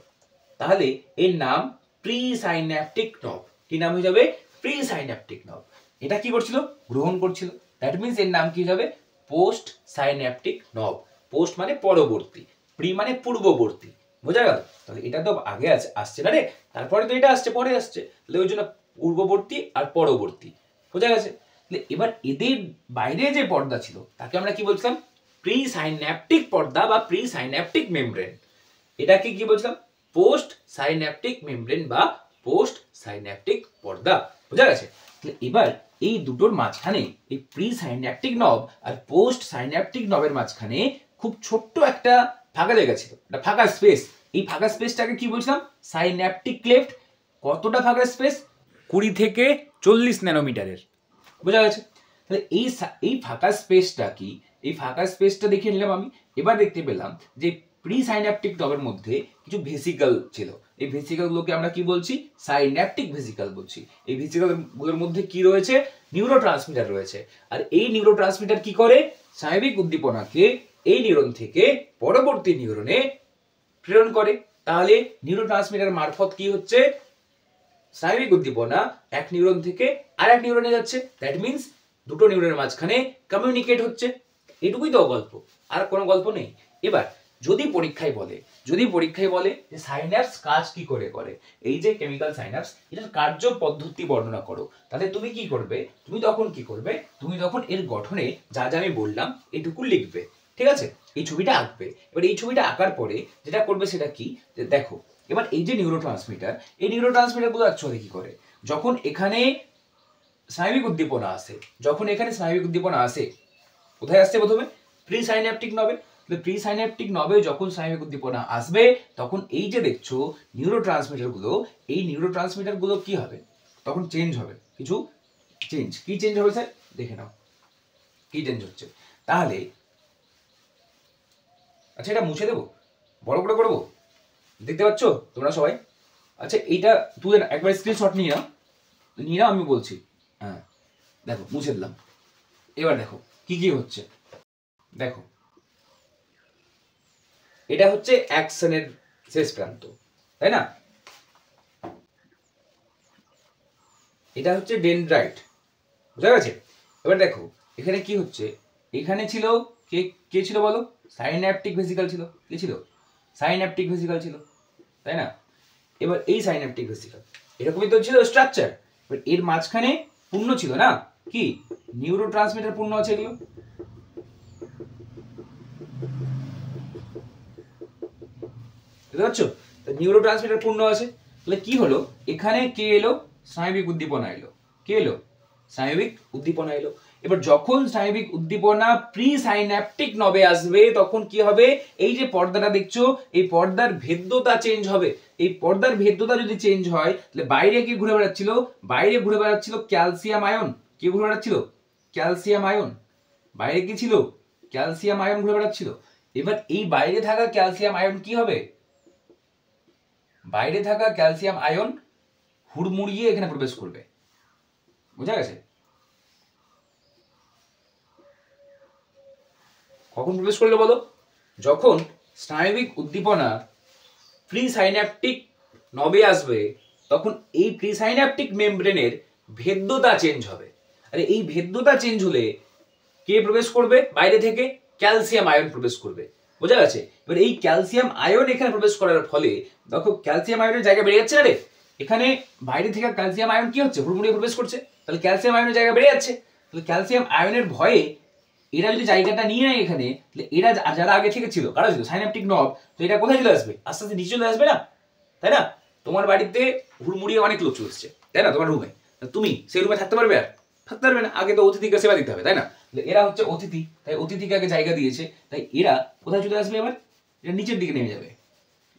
তাহলে এর নাম প্রি সাইন্যাপটিক নব। কি নাম হয়ে যাবে? প্রি সাইন্যাপটিক নব। এটা কি করছিল? গ্রহণ করছিল। দ্যাট মিন্স এর নাম কি হবে? পোস্ট সাইন্যাপটিক নব। পোস্ট মানে পরবর্তী, প্রি মানে পূর্ববর্তী। বোঝা গেল? তাহলে এটা তো আগে আসছে না রে, তারপরে তো এটা আসছে, পরে আসছে, তাহলে ওই জন্য পূর্ববর্তী আর পরবর্তী। বোঝা গেছে? এবার এদের বাইরে যে পর্দা ছিল তাকে আমরা কি বলছিলাম? প্রি সাইন্যাপটিক পর্দা বা প্রি সাইন্যাপটিক মেমব্রেন। এটাকে কি বলছিলাম? পোস্ট সাইন্যাপটিক মেমব্রেন বা পোস্ট সাইন্যাপটিক পর্দা। বোঝা গেছে? এবার এই দুটোর মাঝখানে, এই প্রি সাইন্যাপটিক নব আর পোস্ট সাইন্যাপটিক নবের মাঝখানে খুব ছোট্ট একটা ফাঁকা জায়গা ছিল, একটা ফাঁকা স্পেস। এই ফাঁকা স্পেসটাকে কি বলছিলাম? Synaptic cleft. কতটা ফাঁকা স্পেস? 20 থেকে 40 ন্যানোমিটারের। বোঝা গেছে? তাহলে এই ফাঁকা স্পেসটা কি, এই ফাঁকা স্পেসটা দেখে নিলাম আমি। এবার দেখতে পেলাম যে প্রি সাইন্যাপটিক নবের মধ্যে কিছু ভেসিকল ছিল। এই ভেসিকল গুলোকে আমরা কি বলছি? সাইন্যাপটিক ভেসিকল বলছি। এই ভেসিকল গুলোর মধ্যে কি রয়েছে? নিউরোট্রান্সমিটার রয়েছে। আর এই নিউরোট্রান্সমিটার কি করে? স্নায়বিক উদ্দীপনাকে এই নিউরন থেকে পরবর্তী নিউরনে প্রেরণ করে। তাহলে নিউরোট্রান্সমিটার মারফত কি হচ্ছে? স্নায়বিক উদ্দীপনা এক নিউরন থেকে আর এক নিউরনে যাচ্ছে। দ্যাট মিনস দুটো নিউরনের মাঝখানে কমিউনিকেট হচ্ছে। এটুকুই তো গল্প, আর কোনো গল্প নেই। এবার যদি পরীক্ষায় বলে যে সাইন্যাপস কাজ কি করে করে, এই যে কেমিক্যাল সাইন্যাপস, এটার কার্য পদ্ধতি বর্ণনা করো, তাহলে তুমি কি করবে? তুমি তখন এর গঠনে যা যা আমি বললাম এটুকু লিখবে, ঠিক আছে? এই ছবিটা আঁকবে। এবার এই ছবিটা আঁকার পরে যেটা করবে সেটা কি, দেখো এবার এই যে নিউরোট্রান্সমিটার, এই নিউরোট্রান্সমিটার গুলো অ্যাকচুয়ালি কি করে? যখন এখানে স্নায়বিক উদ্দীপনা আসে, কোথায় আসছে? প্রথমে প্রি সাইন্যাপটিক নবে। প্রি সাইন্যাপটিক নবে যখন স্নায়বিক উদ্দীপনা আসবে, তখন এই যে দেখছো নিউরোট্রান্সমিটার গুলো কি হবে? তখন চেঞ্জ হবে, কিছু চেঞ্জ। কি চেঞ্জ হবে স্যার? দেখে নাও কি চেঞ্জ হচ্ছে। তাহলে আচ্ছা, এটা মুছে দেবো, বড় করে করবো, দেখতে পাচ্ছ তোমরা সবাই? আচ্ছা, এইটা তুই একবার স্ক্রিনশট নিয়ে নাও, আমি বলছি। হ্যাঁ দেখো, মুছে দিলাম। এবার দেখো কি কি হচ্ছে। দেখো, এটা হচ্ছে অ্যাকশনের শেষ প্রান্ত, তাই না? এটা হচ্ছে ডেনড্রাইট, বুঝা গেছে? এবার দেখো এখানে কি হচ্ছে। এখানে ছিল কে ছিল বলো? সাইন্যাপটিক ভেসিকল ছিল। কি ছিল? সাইন্যাপটিক ভেসিকল ছিল, তাই না? এবার এই সাইন্যাপটিক ভেসিকল এরকমই তো ছিল স্ট্রাকচার। এবার এর মাঝখানে পূর্ণ ছিল না কি? নিউরোট্রান্সমিটার পূর্ণ আছে এগুলো। বুঝতে পারছো? নিউরোট্রান্সমিটার পূর্ণ আছে। তাহলে কি হলো? এখানে কে এলো? স্নায়বিক উদ্দীপনা এলো। কে এলো? স্নায়বিক উদ্দীপনা এলো। এবার যখন স্নায়বিক উদ্দীপনা প্রি সাইন্যাপটিক নবে আসবে, তখন কি হবে? এই যে পর্দাটা দেখছো, এই পর্দার ভেদ্যতা চেঞ্জ হবে। এই পর্দার ভেদ্যতা যদি চেঞ্জ হয়, তাহলে বাইরে কি ঘুরে বেড়াচ্ছিল? বাইরে ঘুরে বেড়াচ্ছিল ক্যালসিয়াম আয়ন। কি ঘুরে বেড়াচ্ছিল? Calcium ion. বাইরে কি ছিল? ক্যালসিয়াম আয়ন ঘুরে বেড়াচ্ছিল। এবার এই বাইরে থাকা ক্যালসিয়াম আয়ন কি হবে? বাইরে থাকা ক্যালসিয়াম আয়ন হুড়মুড়িয়ে এখানে প্রবেশ করবে। বুঝা গেছে? কখন প্রবেশ করলো বলো? যখন স্নায়বিক উদ্দীপনা প্রি সাইন্যাপটিক নবে আসবে, তখন এই প্রি সাইন্যাপটিক মেমব্রেনের ভেদ্যতা চেঞ্জ হবে। আর এই ভেদ্যতা চেঞ্জ হলে কে প্রবেশ করবে? বাইরে থেকে ক্যালসিয়াম আয়ন প্রবেশ করবে। বোঝা গেছে? এবার এই ক্যালসিয়াম আয়ন এখানে প্রবেশ করার ফলে দেখো ক্যালসিয়াম আয়নের জায়গা বেড়ে যাচ্ছে না রে? এখানে বাইরে থেকে ক্যালসিয়াম আয়ন কি হচ্ছে? হুড়মুড়িয়ে প্রবেশ করছে। তাহলে ক্যালসিয়াম আয়নের জায়গা বেড়ে যাচ্ছে। তাহলে ক্যালসিয়াম আয়নের ভয়ে এরা যদি জায়গাটা নিয়ে নেয় এখানে, তাহলে এরা যারা আগে থেকে ছিল, কারা ছিল? সাইন্যাপটিক নব। তো এটা কোথায় চলে আসবে? আস্তে আস্তে নিচে চলে আসবে না, তাই না? তোমার বাড়িতে হুড়মুড়িয়ে অনেক লোক চলে এসছে, তাই না? তোমার রুমে, তুমি সেই রুমে থাকতে পারবে? আর থাকতে পারবে না। আগে তো অতিথিকে সেবা দিতে হবে, তাই না? এরা হচ্ছে অতিথি, তাই অতিথিকে আগে জায়গা দিয়েছে। তাই এরা কোথায় চলে আসবে? এবার এরা নিচের দিকে নেমে যাবে।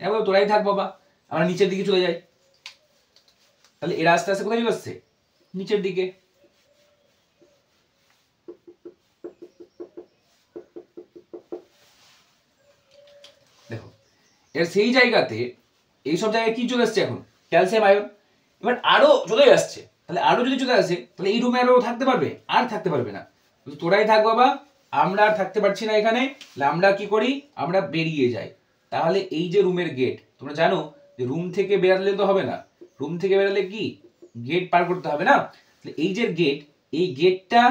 এবার তোরাই থাক বাবা, আমরা নিচের দিকে চলে যাই। তাহলে এরা আস্তে আস্তে কোথায় চলে আসছে? নিচের দিকে। দেখো, এর সেই জায়গাতে এইসব জায়গায় কি চলে আসছে? এখন ক্যালসিয়াম আয়ন। এবার আরো চলে আসছে। তাহলে আরো যদি চলে আসে, তাহলে এই রুমে আরো থাকতে পারবে? আর থাকতে পারবে না। তোরাই থাক বাবা, আমরা আর থাকতে পারছি না এখানে। আমরা কি করি? আমরা বেরিয়ে যাই। তাহলে এই যে রুমের গেট, তোমরা জানো যে রুম থেকে বেরালে তো হবে না। রুম থেকে বেরালে কি গেট পার করতে হবে না? এই যে গেট, এই গেটটা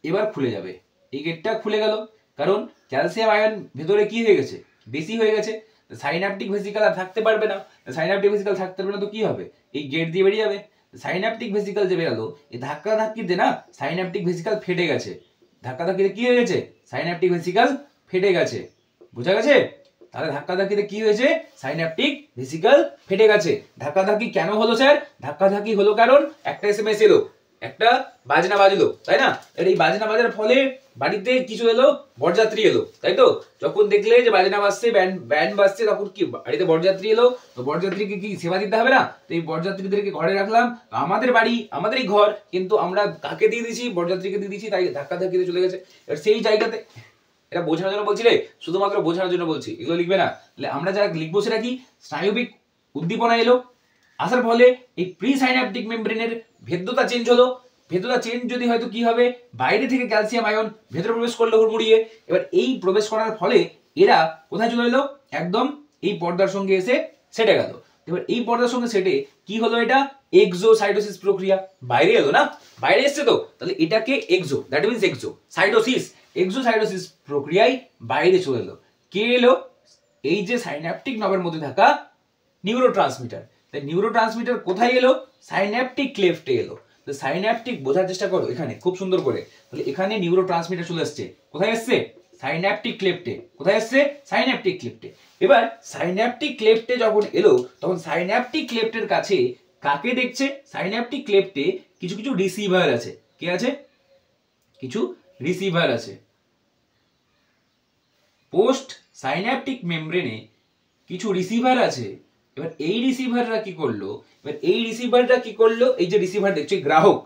এবার খুলে যাবে। এই গেটটা খুলে গেল, কারণ ক্যালসিয়াম আয়ন ভেতরে কি হয়ে গেছে? বেশি হয়ে গেছে। সাইন্যাপটিক ভেসিকল আর থাকতে পারবে না। সাইন্যাপটিক ভেসিকল থাকতে পারবে না তো কি হবে? এই গেট দিয়ে বেরিয়ে যাবে। সাইন্যাপটিক ভেসিকল যে বেরালো, এই ধাক্কা ধাক্কিতে না সাইন্যাপটিক ভেসিকল ফেটে গেছে। ধাক্কা ধাক্কিতে কি হয়ে গেছে? সাইন্যাপটিক ভেসিকল ফেটে গেছে। বোঝা গেছে? তাহলে ধাক্কা ধাক্কিতে কি হয়েছে? সাইন্যাপটিক ভেসিকল ফেটে গেছে। ধাক্কা ধাক্কি কেন হলো স্যার? ধাক্কা ধাক্কি হলো কারণ একটা এসএমএস এলো। একটা বাজনা বাজলো, তাই না? এই বাজনা বাজার ফলে বাড়িতে কিছু এলো, বরযাত্রী এলো, তাই তো? যখন দেখলে যে বাজনা বাজছে, ব্যান্ড বাজছে, তখন কি বাড়িতে বরযাত্রী এলো, তো বরযাত্রীকে কি সেবা দিতে হবে না? তো এই বরযাত্রীদেরকে ঘরে রাখলাম, আমাদের বাড়ি আমাদেরই ঘর, কিন্তু আমরা কাকে দিয়ে দিয়েছি? বরযাত্রীকে দিয়ে দিয়েছি, তাই ধাক্কা ধাক্কিতে চলে গেছে। এবার সেই জায়গাতে, এটা বোঝানোর জন্য বলছি রে, শুধুমাত্র বোঝানোর জন্য বলছি, এগুলো লিখবে না। তাহলে আমরা যারা লিখবো সেটা কি? স্নায়বিক উদ্দীপনা এলো, আসার ফলে এই প্রি সাইন্যাপটিক মেমব্রেনের ভেদ্যতা চেঞ্জ হলো। ভেদ্যতা চেঞ্জ যদি হয়তো কি হবে, বাইরে থেকে ক্যালসিয়াম আয়ন ভেতরে প্রবেশ করলো হুড়মুড়িয়ে। এবার এই প্রবেশ করার ফলে এরা কোথায় চলে এলো? একদম এই পর্দার সঙ্গে এসে সেটে গেল। এবার এই পর্দার সঙ্গে সেটে কি হলো? এটা এক্সোসাইটোসিস প্রক্রিয়া, বাইরে এলো না, বাইরে এসছে তো, তাহলে এটাকে exo, that means exocytosis, exocytosis প্রক্রিয়ায় বাইরে চলে এলো। কে এলো? এই যে সাইন্যাপটিক নবের মধ্যে থাকা নিউরোট্রান্সমিটার। তাই নিউরোট্রান্সমিটার কোথায় এলো? সাইন্যাপটিক ক্লেফটে এলো। তো সাইন্যাপটিক বোঝার চেষ্টা করো এখানে খুব সুন্দর করে। তাহলে এখানে নিউরোট্রান্সমিটার চলে আসছে, কোথায় আসছে? সাইন্যাপটিক ক্লেফটে। কোথায় আসছে? সাইন্যাপটিক ক্লেফটে। এবার সাইন্যাপটিক ক্লেফটে যখন এলো, তখন সাইন্যাপটিক ক্লেফটের কাছে কাকে দেখছে? সাইন্যাপটিক ক্লেফটে কিছু কিছু রিসিভার আছে। কে আছে? কিছু রিসিভার আছে। পোস্ট সাইন্যাপটিক মেমব্রেনে কিছু রিসিভার আছে। এবার এই রিসিভাররা কি করলো? এই যে রিসিভার দেখছো, গ্রাহক,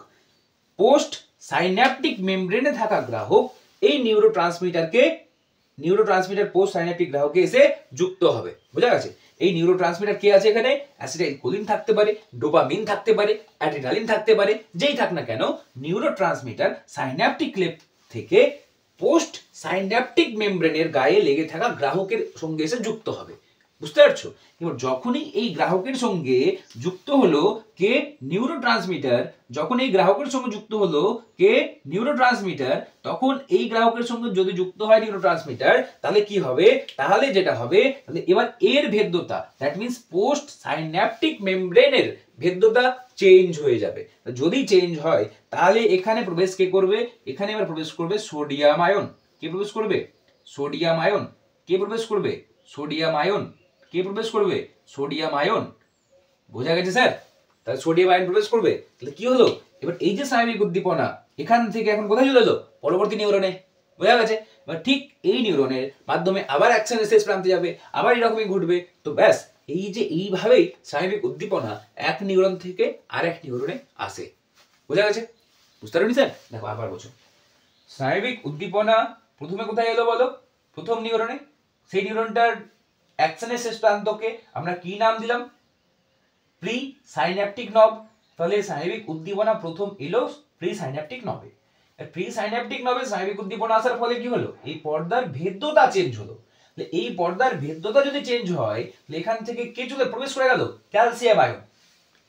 পোস্ট সাইন্যাপটিক মেমব্রেনে থাকা গ্রাহক এই নিউরোট্রান্সমিটার পোস্ট সাইন্যাপটিক গ্রাহকে এসে যুক্ত হবে। বোঝা গেছে? এই নিউরোট্রান্সমিটার কে আছে এখানে? অ্যাসিটাইলকোলিন থাকতে পারে, ডোপামিন থাকতে পারে, অ্যাড্রিনালিন থাকতে পারে, যেই থাক না কেন, নিউরোট্রান্সমিটার সাইন্যাপটিক ক্লেফট থেকে পোস্ট সাইন্যাপটিক মেমব্রেনের গায়ে লেগে থাকা গ্রাহকের সঙ্গে এসে যুক্ত হবে। বুঝতে পারছো? এবার যখনই এই গ্রাহকের সঙ্গে যুক্ত হলো কে? নিউরোট্রান্সমিটার। যখন এই গ্রাহকের সঙ্গে যুক্ত হলো কে? নিউরোট্রান্সমিটার। তখন এই গ্রাহকের সঙ্গে যদি যুক্ত হয় নিউরোট্রান্সমিটার, তাহলে কি হবে? তাহলে যেটা হবে, তাহলে এবার এর ভেদ্যতা, দ্যাট মিন্স পোস্ট সাইন্যাপটিক মেমব্রেনের ভেদ্যতা চেঞ্জ হয়ে যাবে। যদি চেঞ্জ হয়, তাহলে এখানে প্রবেশ কে করবে? এখানে এবার প্রবেশ করবে সোডিয়াম আয়ন। কে প্রবেশ করবে? Sodium ion. কে প্রবেশ করবে? Sodium ion. কে প্রবেশ করবে? Sodium ion. বোঝা গেছে স্যার? তাহলে সোডিয়াম আয়ন প্রবেশ করবে। তাহলে কি হলো? এবার এই যে স্নায়বিক উদ্দীপনা এখান থেকে এখন কোথায় চলে এলো? পরবর্তী নিউরনে। বোঝা গেছে? এবার ঠিক এই নিউরনের মাধ্যমে আবার অ্যাকশনের শেষ প্রান্তে যাবে, আবার এরকমই ঘটবে। তো ব্যাস, এই যে এইভাবেই স্নায়বিক উদ্দীপনা এক নিউরন থেকে আরেক নিউরনে আসে। বোঝা গেছে? বুঝতে পারোনি স্যার? দেখো আবার বোঝো। স্নায়বিক উদ্দীপনা প্রথমে কোথায় এলো বলো? প্রথম নিউরনে। সেই নিউরনটার অ্যাকশনের শেষ প্রান্তকে আমরা কি নাম দিলাম? প্রি সাইন্যাপটিক নব। তাহলে স্নায়বিক উদ্দীপনা প্রথম এলো প্রি সাইন্যাপটিক নবে। প্রি সাইন্যাপটিক নবে স্নায়বিক উদ্দীপনা আসার ফলে কি হলো? এই পর্দার ভেদ্যতা চেঞ্জ হলো। এই পর্দার ভেদ্যতা যদি চেঞ্জ হয়, এখান থেকে কে চলে প্রবেশ করে গেল? Calcium ion.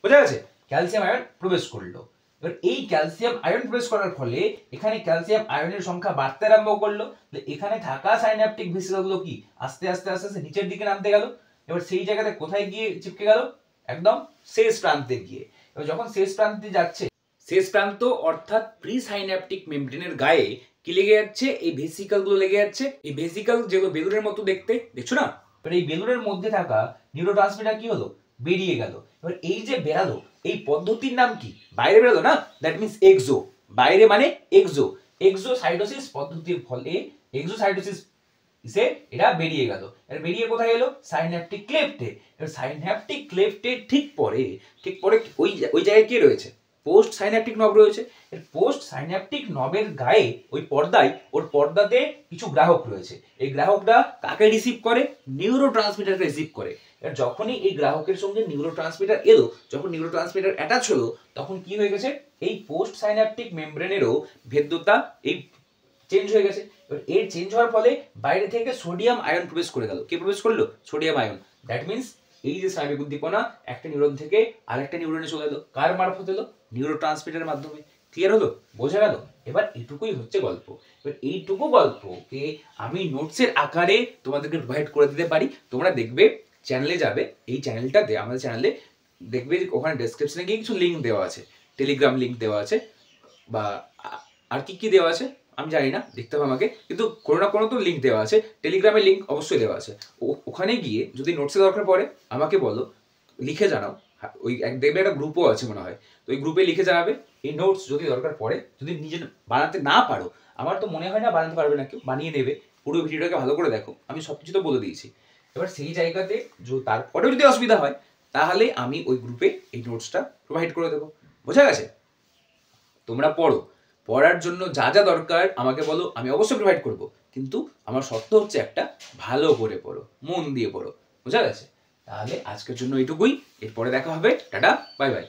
বোঝা গেছে? ক্যালসিয়াম আয়ন প্রবেশ করলো। এবার এই ক্যালসিয়াম আয়ন প্রবেশ করার ফলে এখানে ক্যালসিয়াম আয়নের সংখ্যা বাড়তে আরম্ভ করলো। এখানে থাকা সাইন্যাপটিক ভেসিকলগুলো কি আস্তে আস্তে আস্তে আস্তে নিচের দিকে নামতে গেল। এবার সেই জায়গাতে কোথায় গিয়ে চিপকে গেল? একদম শেষ প্রান্তে গিয়ে। এবার যখন শেষ প্রান্তে যাচ্ছে, শেষ প্রান্ত অর্থাৎ প্রি সাইন্যাপটিক মেমব্রেনের গায়ে কি লেগে যাচ্ছে? এই ভেসিকল গুলো লেগে যাচ্ছে। এই ভেসিকল যেগুলো বেলুনের মতো দেখতে, দেখছো না? এবার এই বেলুনের মধ্যে থাকা নিউরোট্রান্সমিটার কি হলো? বেরিয়ে গেল। এবার এই যে বেরালো, এই পদ্ধতির নাম কি? বাইরে বেরালো না, দ্যাট মিন্স এক্সো। বাইরে মানে এক্সো। এক্সোসাইটোসিস পদ্ধতির ফলে এক্সোসাইটোসিস সে এটা বেরিয়ে গেল। এর বেরিয়ে কোথায় এলো? সাইন্যাপটিক ক্লেফটে। এবার সাইন্যাপটিক ক্লেফটের ঠিক পরে ওই জায়গায় কি রয়েছে? পোস্ট সাইন্যাপটিক নব রয়েছে। এর পোস্ট সাইন্যাপটিক নবের গায়ে ওই পর্দায়, ওর পর্দাতে কিছু গ্রাহক রয়েছে। এই গ্রাহকরা কাকে রিসিভ করে? নিউরোট্রান্সমিটারকে রিসিভ করে। এবার যখনই এই গ্রাহকের সঙ্গে নিউরোট্রান্সমিটার এলো, যখন নিউরোট্রান্সমিটার অ্যাটাচ হলো, তখন কি হয়ে গেছে? এই পোস্ট সাইন্যাপটিক মেমব্রেনেরও ভেদ্যতা এই চেঞ্জ হয়ে গেছে। এবার এর চেঞ্জ হওয়ার ফলে বাইরে থেকে সোডিয়াম আয়ন প্রবেশ করে গেল। কে প্রবেশ করলো? Sodium ion. দ্যাট মিন্স এই যে স্নায়বিক উদ্দীপনা একটা নিউরন থেকে আরেকটা নিউরনে চলে এলো। কার মারফত এলো? নিউরোট্রান্সমিটারের মাধ্যমে। ক্লিয়ার হলো? বোঝা গেল? এবার এটুকুই হচ্ছে গল্প। এবার এইটুকু গল্পকে আমি নোটসের আকারে তোমাদেরকে প্রোভাইড করে দিতে পারি। তোমরা দেখবে, চ্যানেলে যাবে, এই চ্যানেলটাতে, আমাদের চ্যানেলে দেখবে ওখানে ডেসক্রিপশনে গিয়ে কিছু লিঙ্ক দেওয়া আছে, টেলিগ্রাম লিঙ্ক দেওয়া আছে, বা আর কি দেওয়া আছে আমি জানি না, দেখতে হবে আমাকে, কিন্তু কোনো না কোনো তো লিঙ্ক দেওয়া আছে। টেলিগ্রামের লিঙ্ক অবশ্যই দেওয়া আছে। ওখানে গিয়ে যদি নোটসের দরকার পড়ে আমাকে বলো, লিখে জানাও। ওই দেখবে একটা গ্রুপও আছে মনে হয়, তো ওই গ্রুপে লিখে জানাবে, এই নোটস যদি দরকার পড়ে, যদি নিজে বানাতে না পারো, আমার তো মনে হয় না বানাতে পারবে না কেউ, বানিয়ে নেবে। পুরো ভিডিওটাকে ভালো করে দেখো, আমি সব কিছু তো বলে দিয়েছি। এবার সেই জায়গাতে তারপরেও যদি অসুবিধা হয়, তাহলে আমি ওই গ্রুপে এই নোটসটা প্রোভাইড করে দেবো। বোঝা গেছে? তোমরা পড়ো, পড়ার জন্য যা যা দরকার আমাকে বলো, আমি অবশ্যই প্রোভাইড করবো, কিন্তু আমার শর্ত হচ্ছে একটা, ভালো করে পড়ো, মন দিয়ে পড়ো। বোঝা গেছে? তাহলে আজকের জন্য এইটুকুই, এরপরে দেখা হবে। Tata, bye bye.